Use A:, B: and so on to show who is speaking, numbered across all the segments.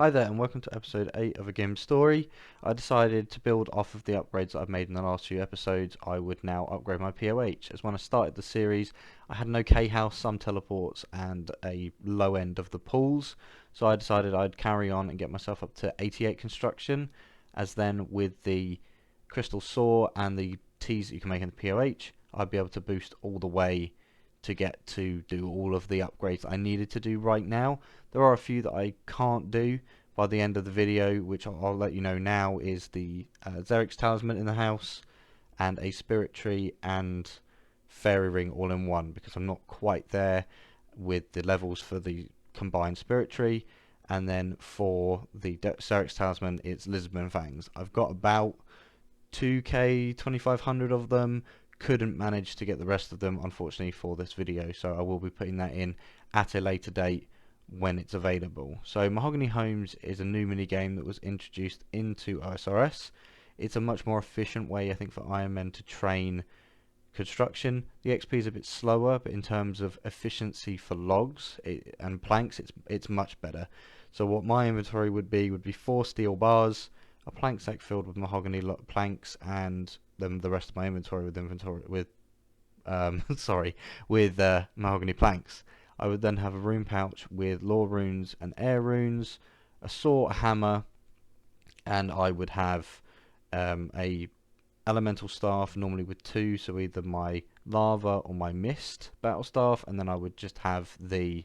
A: Hi there and welcome to episode 8 of a GIM story. I decided to build off of the upgrades that I've made in the last few episodes. I would now upgrade my POH, as when I started the series I had an okay house, some teleports and a low end of the pools, so I decided I'd carry on and get myself up to 88 construction, as then with the crystal saw and the T's that you can make in the POH I'd be able to boost all the way to get to do all of the upgrades that I needed to do right now. There are a few that I can't do by the end of the video, which I'll let you know now, is the Xeric's Talisman in the house, and a Spirit Tree and Fairy Ring all in one, because I'm not quite there with the levels for the combined Spirit Tree. And then for the Xeric's Talisman, it's Lisbon Fangs. I've got about 2k 2500 of them. Couldn't manage to get the rest of them, unfortunately, for this video, so I will be putting that in at a later date when it's available. So Mahogany Homes is a new mini game that was introduced into OSRS. It's a much more efficient way, I think, for Ironman to train construction. The XP is a bit slower, but in terms of efficiency for logs and planks, it's much better. So what my inventory would be 4 steel bars, a plank sack filled with mahogany planks, and then the rest of my inventory with mahogany planks. I would then have a rune pouch with lore runes and air runes, a saw, a hammer, and I would have a elemental staff, normally with 2, so either my lava or my mist battle staff, and then I would just have the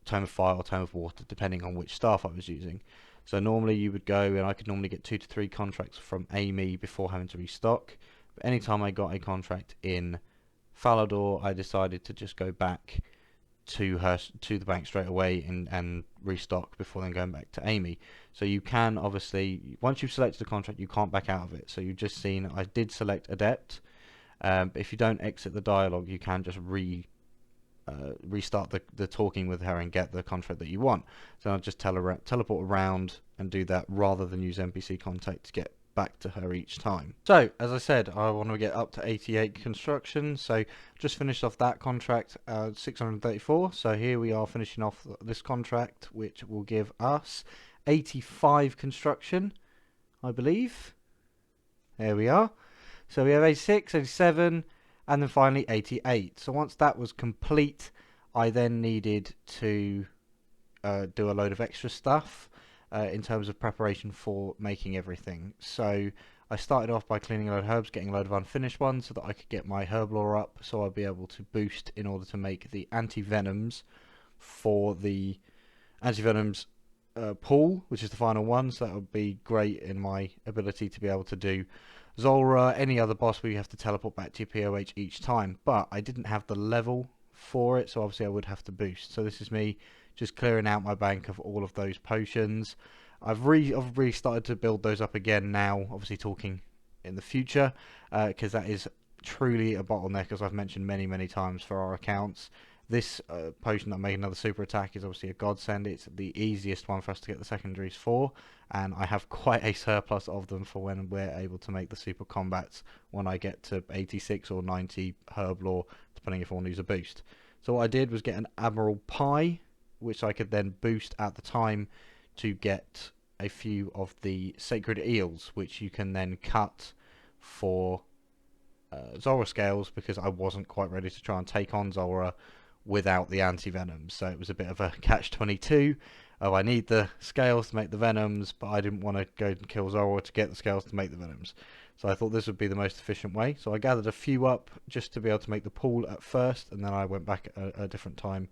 A: tome of fire or tome of water, depending on which staff I was using. So normally you would go, and I could normally get 2 to 3 contracts from Amy before having to restock. But anytime I got a contract in Falador, I decided to just go back to the bank straight away and restock before then going back to Amy. So you can obviously, once you've selected a contract, you can't back out of it. So you've just seen I did select Adept. But if you don't exit the dialogue, you can just restart the talking with her and get the contract that you want. So I'll just teleport around and do that rather than use NPC contact to get back to her each time. So as I said, I want to get up to 88 construction, so just finished off that contract, 634. So here we are finishing off this contract, which will give us 85 construction, I believe. There we are. So we have 86, 87, and then finally 88. So once that was complete, I then needed to do a load of extra stuff in terms of preparation for making everything. So I started off by cleaning a load of herbs, getting a load of unfinished ones so that I could get my herb lore up, so I'd be able to boost in order to make the anti-venoms for the anti-venoms pool, which is the final one. So that would be great in my ability to be able to do Zulrah, any other boss where you have to teleport back to your POH each time, but I didn't have the level for it, so obviously I would have to boost. So this is me just clearing out my bank of all of those potions. I've really started to build those up again now, obviously talking in the future, because that is truly a bottleneck, as I've mentioned many times for our accounts. This potion that made another super attack is obviously a godsend. It's the easiest one for us to get the secondaries for, and I have quite a surplus of them for when we're able to make the super combats when I get to 86 or 90 herb lore, depending if I want to use a boost. So what I did was get an Admiral Pie, which I could then boost at the time to get a few of the sacred eels, which you can then cut for Zulrah scales, because I wasn't quite ready to try and take on Zulrah without the anti-venoms. So it was a bit of a catch-22. Oh, I need the scales to make the venoms, but I didn't want to go and kill Zulrah to get the scales to make the venoms. So I thought this would be the most efficient way. So I gathered a few up just to be able to make the pool at first, and then I went back at a different time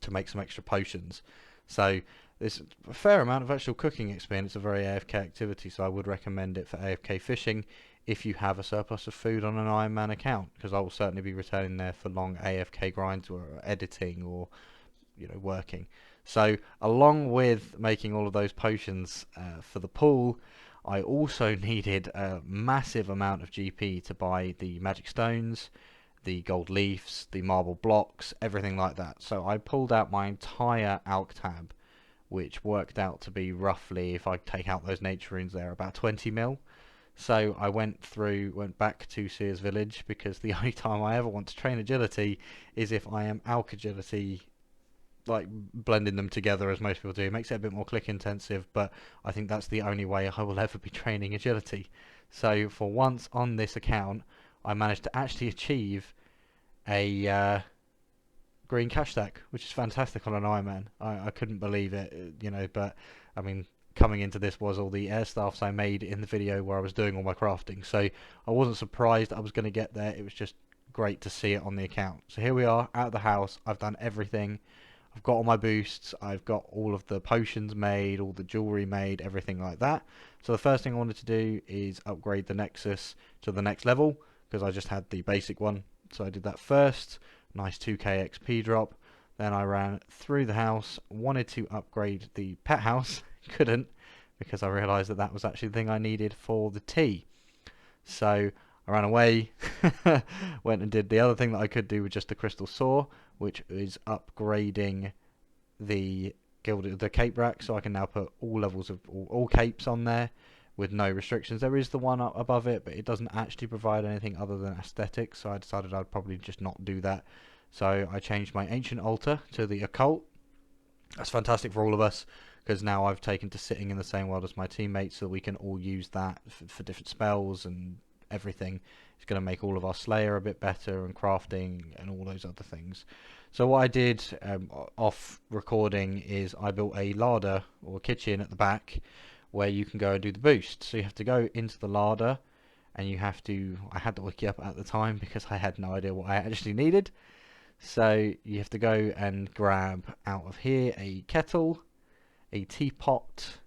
A: to make some extra potions. So there's a fair amount of actual cooking experience. It's a very AFK activity, so I would recommend it for AFK fishing if you have a surplus of food on an Ironman account, because I will certainly be returning there for long AFK grinds or editing or working. So along with making all of those potions for the pool, I also needed a massive amount of GP to buy the magic stones, the gold leaves, the marble blocks, everything like that. So I pulled out my entire Alk tab, which worked out to be roughly, if I take out those nature runes there, about 20 mil. So I went back to Sears Village, because the only time I ever want to train agility is if I am Alk agility like blending them together as most people do. It makes it a bit more click intensive, but I think that's the only way I will ever be training agility. So for once on this account, I managed to actually achieve a green cash stack, which is fantastic on an Ironman. I couldn't believe it, you know, but I mean, coming into this was all the air staffs I made in the video where I was doing all my crafting, so I wasn't surprised I was going to get there. It was just great to see it on the account. So here we are out of the house. I've done everything. I've got all my boosts, I've got all of the potions made, all the jewelry made, everything like that. So the first thing I wanted to do is upgrade the Nexus to the next level, because I just had the basic one. So I did that first. Nice 2k XP drop. Then I ran through the house, wanted to upgrade the pet house, couldn't, because I realised that that was actually the thing I needed for the tea. So I ran away, went and did the other thing that I could do with just the crystal saw, which is upgrading the cape rack, so I can now put all levels of all capes on there with no restrictions. There is the one up above it, but it doesn't actually provide anything other than aesthetics, so I decided I'd probably just not do that. So I changed my ancient altar to the occult. That's fantastic for all of us, because now I've taken to sitting in the same world as my teammates, so we can all use that for different spells and everything. It's going to make all of our Slayer a bit better, and crafting and all those other things. So what I did off recording is I built a larder or kitchen at the back where you can go and do the boost. So you have to go into the larder, and you have to, I had the wiki up at the time because I had no idea what I actually needed. So you have to go and grab out of here a kettle, a teapot,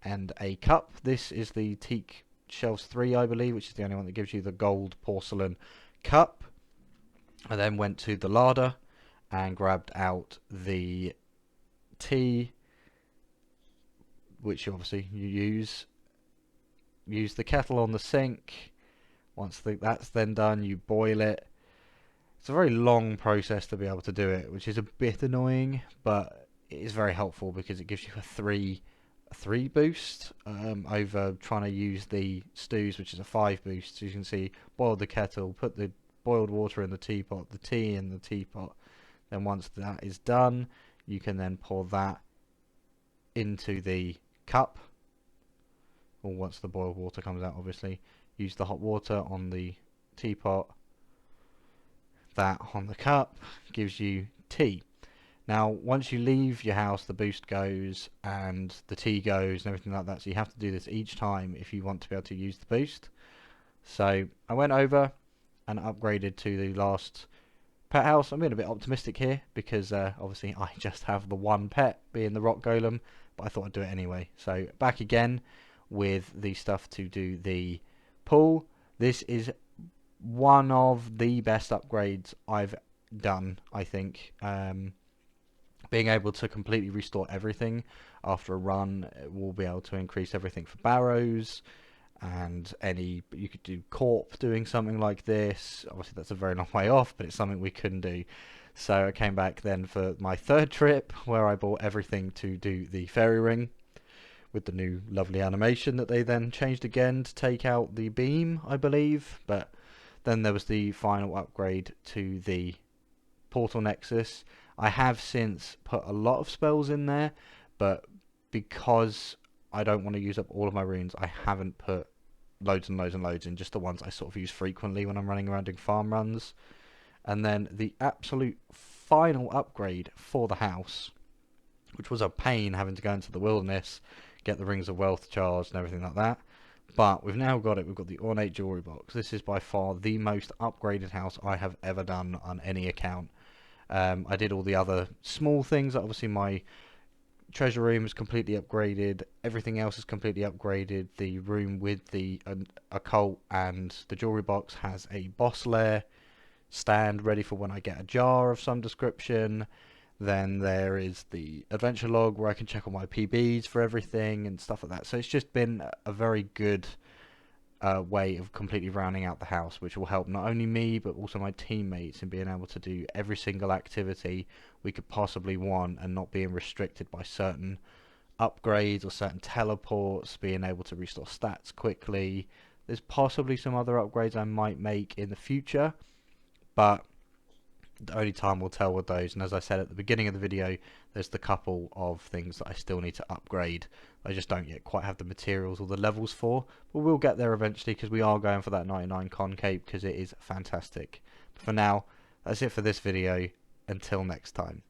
A: and a cup. This is the teak shelves 3, I believe, which is the only one that gives you the gold porcelain cup. I then went to the larder and grabbed out the tea, which obviously you use the kettle on the sink. Once that's then done, you boil it. It's a very long process to be able to do it, which is a bit annoying, but it is very helpful because it gives you a three boost over trying to use the stews, which is a 5 boost. So you can see, boil the kettle, put the boiled water in the teapot, the tea in the teapot. Then once that is done, you can then pour that into the cup, or once the boiled water comes out, obviously. Use the hot water on the teapot, that on the cup, gives you tea. Now once you leave your house, the boost goes and the tea goes and everything like that, so you have to do this each time if you want to be able to use the boost. So I went over and upgraded to the last pet house. I'm being a bit optimistic here because obviously I just have the one pet, being the rock golem, but I thought I'd do it anyway. So back again with the stuff to do the pool. This is one of the best upgrades I've done, I think. Being able to completely restore everything after a run, will be able to increase everything for barrows, and you could do corp doing something like this. Obviously that's a very long way off, but it's something we couldn't do. So I came back then for my third trip, where I bought everything to do the fairy ring with the new lovely animation that they then changed again to take out the beam, I believe. But then there was the final upgrade to the portal nexus. I have since put a lot of spells in there, but because I don't want to use up all of my runes, I haven't put loads and loads and loads in, just the ones I sort of use frequently when I'm running around doing farm runs. And then the absolute final upgrade for the house, which was a pain having to go into the wilderness, get the rings of wealth charged and everything like that, but we've now got it. We've got the ornate jewelry box. This is by far the most upgraded house I have ever done on any account. I did all the other small things. Obviously my treasure room is completely upgraded, everything else is completely upgraded. The room with the occult and the jewelry box has a boss lair stand ready for when I get a jar of some description. Then there is the adventure log where I can check all my PBs for everything and stuff like that. So it's just been a very good way of completely rounding out the house, which will help not only me but also my teammates in being able to do every single activity we could possibly want, and not being restricted by certain upgrades or certain teleports, being able to restore stats quickly. There's possibly some other upgrades I might make in the future, but only time will tell with those. And as I said at the beginning of the video, there's the couple of things that I still need to upgrade. I just don't yet quite have the materials or the levels for, but we'll get there eventually, because we are going for that 99 concave, because it is fantastic. But for now, that's it for this video. Until next time.